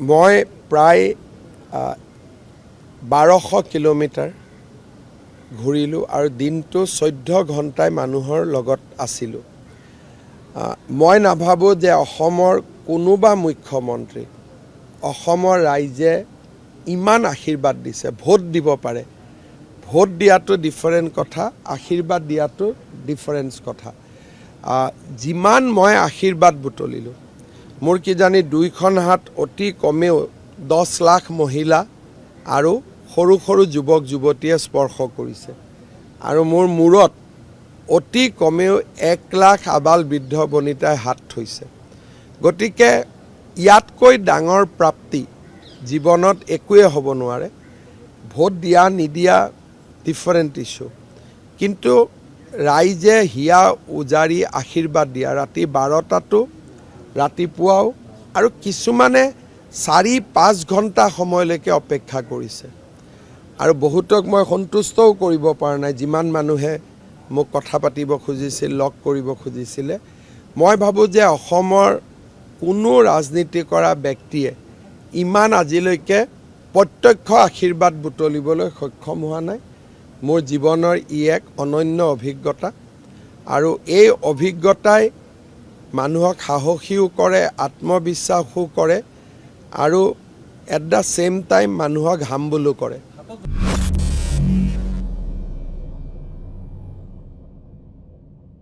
মই প্ৰায় 1200 কিলোমিটাৰ ঘূৰিলোঁ আৰু দিনটো 14 ঘণ্টাই মানুহৰ লগত আছিলোঁ। মই নাভাবোঁ যে অসমৰ কোনোবা মুখ্যমন্ত্ৰী অসমৰ ৰাইজে ইমান আশীৰ্বাদ দিছে। ভোট দিব পাৰে, ভোট দিয়াটো ডিফাৰেণ্ট কথা, আশীৰ্বাদ দিয়াটো ডিফাৰেঞ্চ কথা। যিমান মই আশীৰ্বাদ বুটলিলোঁ, মোৰ কিজানি দুইখন হাত অতি কমেও 10 লাখ মহিলা আৰু সৰু সৰু যুৱক যুৱতীয়ে স্পৰ্শ কৰিছে আৰু মোৰ মূৰত অতি কমেও 1 লাখ আবাল বৃদ্ধ বনিতাই হাত থৈছে। গতিকে ইয়াতকৈ ডাঙৰ প্ৰাপ্তি জীৱনত একোৱে হ'ব নোৱাৰে। ভোট দিয়া নিদিয়া ডিফাৰেণ্ট ইছ্যু, কিন্তু ৰাইজে হিয়া উজাৰি আশীৰ্বাদ দিয়া ৰাতি 12টাতো ৰাতিপুৱাও আৰু কিছুমানে 4-5 ঘণ্টা সময়লৈকে অপেক্ষা কৰিছে আৰু বহুতক মই সন্তুষ্টও কৰিব পৰা নাই। যিমান মানুহে মোক কথা পাতিব খুজিছিল, লগ কৰিব খুজিছিলে, মই ভাবোঁ যে অসমৰ কোনো ৰাজনীতি কৰা ব্যক্তিয়ে ইমান আজিলৈকে প্ৰত্যক্ষ আশীৰ্বাদ বুটলিবলৈ সক্ষম হোৱা নাই। মোৰ জীৱনৰ ই এক অনন্য অভিজ্ঞতা আৰু এই অভিজ্ঞতাই মানুহক সাহসীও কৰে, আত্মবিশ্বাসো কৰে আৰু এট দ্য ছেম টাইম মানুহক হাম্বলো কৰে।